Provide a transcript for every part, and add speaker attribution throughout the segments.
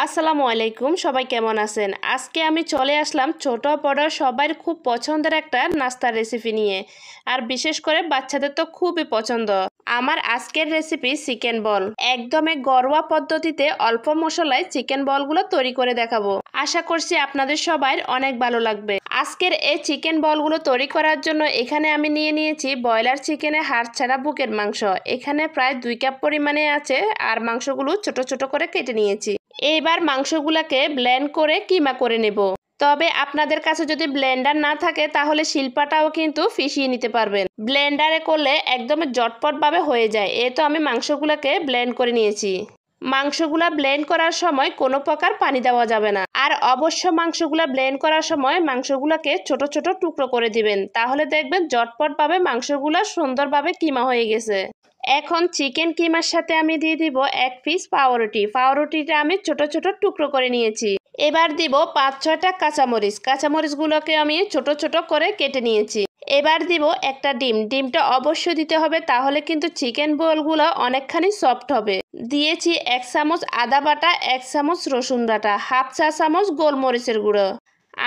Speaker 1: আসসালামু আলাইকুম, সবাই কেমন আছেন? আজকে আমি চলে আসলাম ছোট বড় সবার খুব পছন্দের একটা নাস্তার রেসিপি নিয়ে। আর বিশেষ করে বাচ্চাদের তো খুবই পছন্দ। আমার আজকের রেসিপি চিকেন বল। একদমই ঘরোয়া পদ্ধতিতে অল্প মশলায় চিকেন বলগুলো তৈরি করে দেখাবো। আশা করছি আপনাদের সবার অনেক ভালো লাগবে। আজকের এই চিকেন বলগুলো তৈরি করার জন্য এখানে আমি নিয়ে নিয়েছি ব্রয়লার চিকেনের হাড় ছাড়া বুকের মাংস। এখানে প্রায় 2 কাপ পরিমাণে আছে, আর মাংসগুলো ছোট ছোট করে কেটে নিয়েছি। এইবার মাংসগুলোকে ব্লেন্ড করে কিমা করে নেব। তবে আপনাদের কাছে যদি ব্লেন্ডার না থাকে তাহলে শিলপাটাও কিন্তু পিষিয়ে নিতে পারবেন। ব্লেন্ডারে করলে একদম ঝটপট ভাবে হয়ে যায়। এই তো আমি মাংসগুলোকে ব্লেন্ড করে নিয়েছি। মাংসগুলা ব্লেন্ড করার সময় কোনো প্রকার পানি দেওয়া যাবে না। আর অবশ্য মাংসগুলা ব্লেন্ড করার সময় মাংসগুলোকে ছোট ছোট টুকরো করে দিবেন, তাহলে দেখবেন ঝটপট ভাবে মাংসগুলা সুন্দরভাবে কিমা হয়ে গেছে। এখন চিকেন কিমার সাথে আমি দিয়ে দিব 1 পিস পাউরুটি। পাউরুটিটা আমি ছোট ছোট টুকরো করে নিয়েছি। এবার দিব 5-6টা কাঁচামরিচ। কাঁচামরিচগুলোকে আমি ছোট ছোট করে কেটে নিয়েছি। এবার দিব একটা ডিম। ডিমটা অবশ্যই দিতে হবে, তাহলে কিন্তু চিকেন বলগুলো অনেকখানি সফট হবে। দিয়েছি 1 চামচ আদা বাটা, 1 চামচ রসুন বাটা, হাফ চা চামচ গোলমরিচের গুঁড়ো।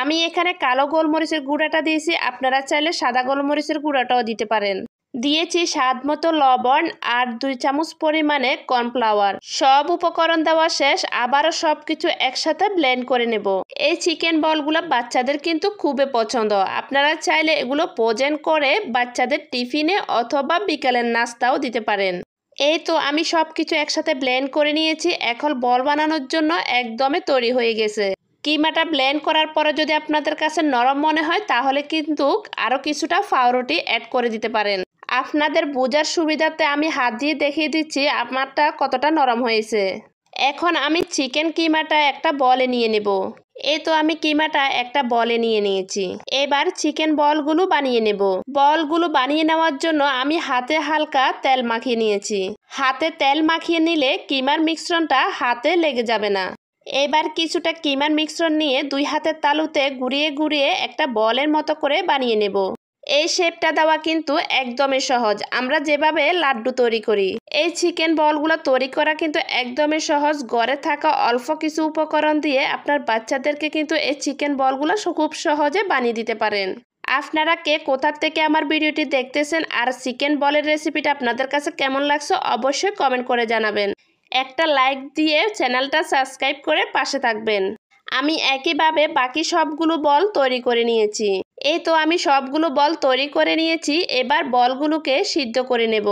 Speaker 1: আমি এখানে কালো গোলমরিচের গুঁড়াটা দিয়েছি, আপনারা চাইলে সাদা গোলমরিচের গুঁড়াটাও দিতে পারেন। দিয়েছি স্বাদ মতো লবণ আর 2 চামচ পরিমাণে কর্নফ্লাওয়ার। সব উপকরণ দেওয়া শেষ, আবারও সবকিছু একসাথে ব্লেন্ড করে নেব। এই চিকেন বলগুলো বাচ্চাদের কিন্তু খুবই পছন্দ। আপনারা চাইলে এগুলো ফ্রোজেন করে বাচ্চাদের টিফিনে অথবা বিকালের নাস্তাও দিতে পারেন। এই তো আমি সবকিছু একসাথে ব্লেন্ড করে নিয়েছি। এখন বল বানানোর জন্য একদমই তৈরি হয়ে গেছে। কিমাটা ব্লেন্ড করার পরে যদি আপনাদের কাছে নরম মনে হয় তাহলে কিন্তু আরও কিছুটা পাউরুটি অ্যাড করে দিতে পারেন। আপনাদের বোঝার সুবিধাতে আমি হাত দিয়ে দেখিয়ে দিচ্ছি আমারটা কতটা নরম হয়েছে। এখন আমি চিকেন কিমাটা একটা বলে নিয়ে নেব। এই তো আমি কিমাটা একটা বলে নিয়ে নিয়েছি। এবার চিকেন বলগুলো বানিয়ে নেব। বলগুলো বানিয়ে নেওয়ার জন্য আমি হাতে হালকা তেল মাখিয়ে নিয়েছি। হাতে তেল মাখিয়ে নিলে কিমার মিশ্রণটা হাতে লেগে যাবে না। এবার কিছুটা কিমার মিশ্রণ নিয়ে 2 হাতের তালুতে ঘুরিয়ে ঘুরিয়ে একটা বলের মতো করে বানিয়ে নেব। এই শেপটা দেওয়া কিন্তু একদমই সহজ, আমরা যেভাবে লাড্ডু তৈরি করি। এই চিকেন বলগুলো তৈরি করা কিন্তু একদমই সহজ। ঘরে থাকা অল্প কিছু উপকরণ দিয়ে আপনার বাচ্চাদেরকে কিন্তু এই চিকেন বলগুলো খুব সহজে বানিয়ে দিতে পারেন। আপনারা কে কোথা থেকে আমার ভিডিওটি দেখতেছেন আর চিকেন বলের রেসিপিটা আপনাদের কাছে কেমন লাগছে অবশ্যই কমেন্ট করে জানাবেন। একটা লাইক দিয়ে চ্যানেলটা সাবস্ক্রাইব করে পাশে থাকবেন। আমি একইভাবে বাকি সবগুলো বল তৈরি করে নিয়েছি। এই তো আমি সবগুলো বল তৈরি করে নিয়েছি। এবার বলগুলোকে সিদ্ধ করে নেব।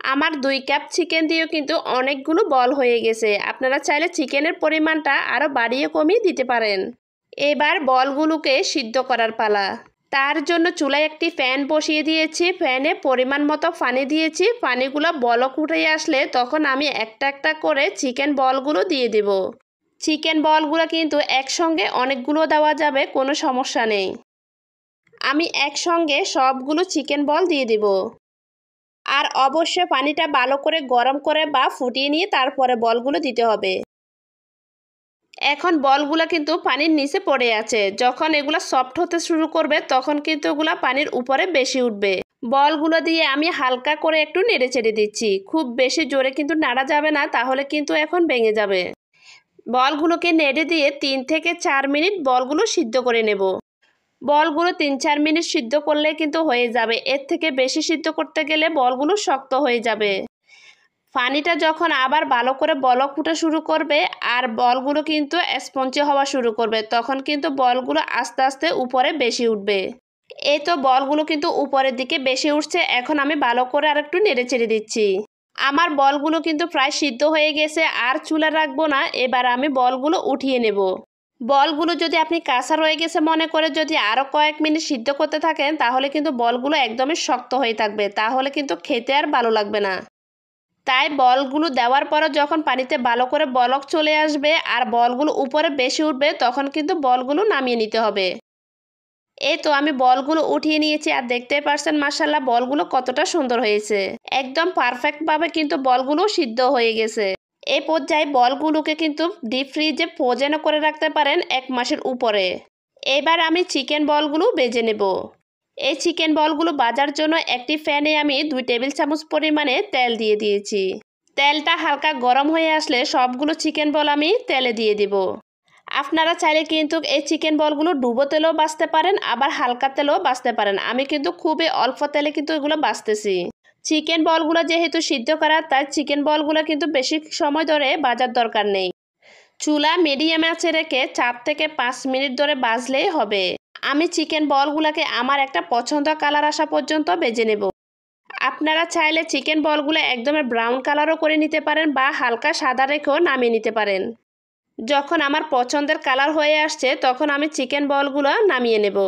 Speaker 1: আমার 2 কাপ চিকেন দিয়েও কিন্তু অনেকগুলো বল হয়ে গেছে। আপনারা চাইলে চিকেনের পরিমাণটা আরও বাড়িয়ে কমিয়ে দিতে পারেন। এবার বলগুলোকে সিদ্ধ করার পালা। তার জন্য চুলায় একটি প্যান বসিয়ে দিয়েছি। প্যানে পরিমাণ মতো পানি দিয়েছি। পানিগুলো বলক উঠে আসলে তখন আমি একটা একটা করে চিকেন বলগুলো দিয়ে দেব। চিকেন বলগুলো কিন্তু একসঙ্গে অনেকগুলো দেওয়া যাবে, কোনো সমস্যা নেই। আমি একসঙ্গে সবগুলো চিকেন বল দিয়ে দিব। আর অবশ্যই পানিটা ভালো করে গরম করে বা ফুটিয়ে নিয়ে তারপরে বলগুলো দিতে হবে। এখন বলগুলো কিন্তু পানির নিচে পড়ে আছে। যখন এগুলো সফট হতে শুরু করবে তখন কিন্তু এগুলো পানির উপরে বেশি উঠবে। বলগুলো দিয়ে আমি হালকা করে একটু নেড়ে চেড়ে দিচ্ছি। খুব বেশি জোরে কিন্তু নাড়া যাবে না, তাহলে কিন্তু এখন ভেঙে যাবে। বলগুলোকে নেড়ে দিয়ে 3 থেকে 4 মিনিট বলগুলো সিদ্ধ করে নেব। বলগুলো 3-4 মিনিট সিদ্ধ করলে কিন্তু হয়ে যাবে। এর থেকে বেশি সিদ্ধ করতে গেলে বলগুলো শক্ত হয়ে যাবে। পানিটা যখন আবার ভালো করে বলক ফুটা শুরু করবে আর বলগুলো কিন্তু স্পঞ্জি হওয়া শুরু করবে, তখন কিন্তু বলগুলো আস্তে আস্তে উপরে বেশি উঠবে। এই তো বলগুলো কিন্তু উপরের দিকে বেশি উঠছে। এখন আমি ভালো করে আর একটু নেড়ে চেড়ে দিচ্ছি। আমার বলগুলো কিন্তু প্রায় সিদ্ধ হয়ে গেছে, আর চুলা রাখবো না। এবার আমি বলগুলো উঠিয়ে নেব। বলগুলো যদি আপনি কাঁচা রয়ে গেছে মনে করে যদি আরও কয়েক মিনিট সিদ্ধ করতে থাকেন তাহলে কিন্তু বলগুলো একদমই শক্ত হয়ে থাকবে, তাহলে কিন্তু খেতে আর ভালো লাগবে না। তাই বলগুলো দেওয়ার পরে যখন পানিতে ভালো করে বলক চলে আসবে আর বলগুলো উপরে বেশি উঠবে তখন কিন্তু বলগুলো নামিয়ে নিতে হবে। এই তো আমি বলগুলো উঠিয়ে নিয়েছি, আর দেখতে পারছেন মাশাআল্লাহ বলগুলো কতটা সুন্দর হয়েছে। একদম পারফেক্টভাবে কিন্তু বলগুলো সিদ্ধ হয়ে গেছে। এই পর্যায়ে বলগুলোকে কিন্তু ডিপ ফ্রিজে ফ্রোজেন করে রাখতে পারেন 1 মাসের উপরে। এবার আমি চিকেন বলগুলো ভেজে নেব। এই চিকেন বলগুলো ভাজার জন্য একটি প্যানে আমি 2 টেবিল চামচ পরিমাণে তেল দিয়ে দিয়েছি। তেলটা হালকা গরম হয়ে আসলে সবগুলো চিকেন বল আমি তেলে দিয়ে দিব। আপনারা চাইলে কিন্তু এই চিকেন বলগুলো ডুবো তেলেও ভাজতে পারেন, আবার হালকা তেলেও ভাজতে পারেন। আমি কিন্তু খুবই অল্প তেলে কিন্তু এগুলো ভাজতেছি। চিকেন বলগুলো যেহেতু সিদ্ধ করা, তাই চিকেন বলগুলো কিন্তু বেশি সময় ধরে ভাজার দরকার নেই। চুলা মিডিয়াম আঁচে রেখে 4 থেকে 5 মিনিট ধরে ভাজলেই হবে। আমি চিকেন বলগুলোকে আমার একটা পছন্দ কালার আসা পর্যন্ত ভেজে নেব। আপনারা চাইলে চিকেন বলগুলো একদম ব্রাউন কালারও করে নিতে পারেন বা হালকা সাদা রেখেও নামিয়ে নিতে পারেন। যখন আমার পছন্দের কালার হয়ে আসছে তখন আমি চিকেন বলগুলো নামিয়ে নেব।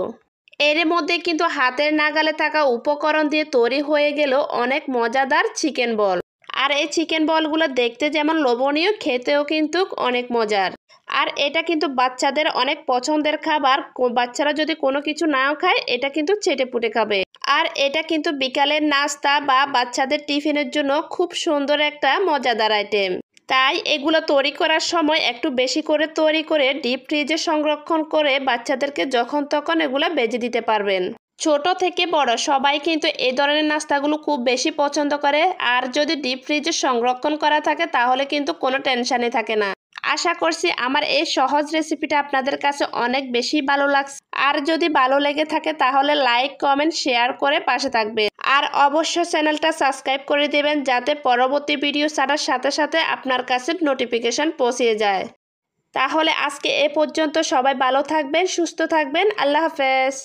Speaker 1: এর মধ্যে কিন্তু হাতের নাগালে থাকা উপকরণ দিয়ে তৈরি হয়ে গেল অনেক মজাদার চিকেন বল। আর এই চিকেন বলগুলো দেখতে যেমন লোভনীয়, খেতেও কিন্তু অনেক মজার। আর এটা কিন্তু বাচ্চাদের অনেক পছন্দের খাবার। বাচ্চারা যদি কোনো কিছু নাও খায়, এটা কিন্তু চেটেপুটে খাবে। আর এটা কিন্তু বিকালের নাস্তা বা বাচ্চাদের টিফিনের জন্য খুব সুন্দর একটা মজাদার আইটেম। তাই এগুলো তৈরি করার সময় একটু বেশি করে তৈরি করে ডিপ ফ্রিজে সংরক্ষণ করে বাচ্চাদেরকে যখন তখন এগুলো ভেজে দিতে পারবেন। ছোট থেকে বড় সবাই কিন্তু এই ধরনের নাস্তাগুলো খুব বেশি পছন্দ করে। আর যদি ডিপ ফ্রিজে সংরক্ষণ করা থাকে তাহলে কিন্তু কোনো টেনশনই থাকে না। আশা করছি আমার এই সহজ রেসিপিটা আপনাদের কাছে অনেক বেশি ভালো লাগছে। আর যদি ভালো লেগে থাকে তাহলে লাইক, কমেন্ট, শেয়ার করে পাশে থাকবেন। আর অবশ্যই চ্যানেলটা সাবস্ক্রাইব করে দেবেন যাতে পরবর্তী ভিডিও ছাড়ার সাথে সাথে আপনার কাছে নোটিফিকেশন পৌঁছে যায়। তাহলে আজকে এ পর্যন্ত, সবাই ভালো থাকবেন, সুস্থ থাকবেন। আল্লাহ হাফেজ।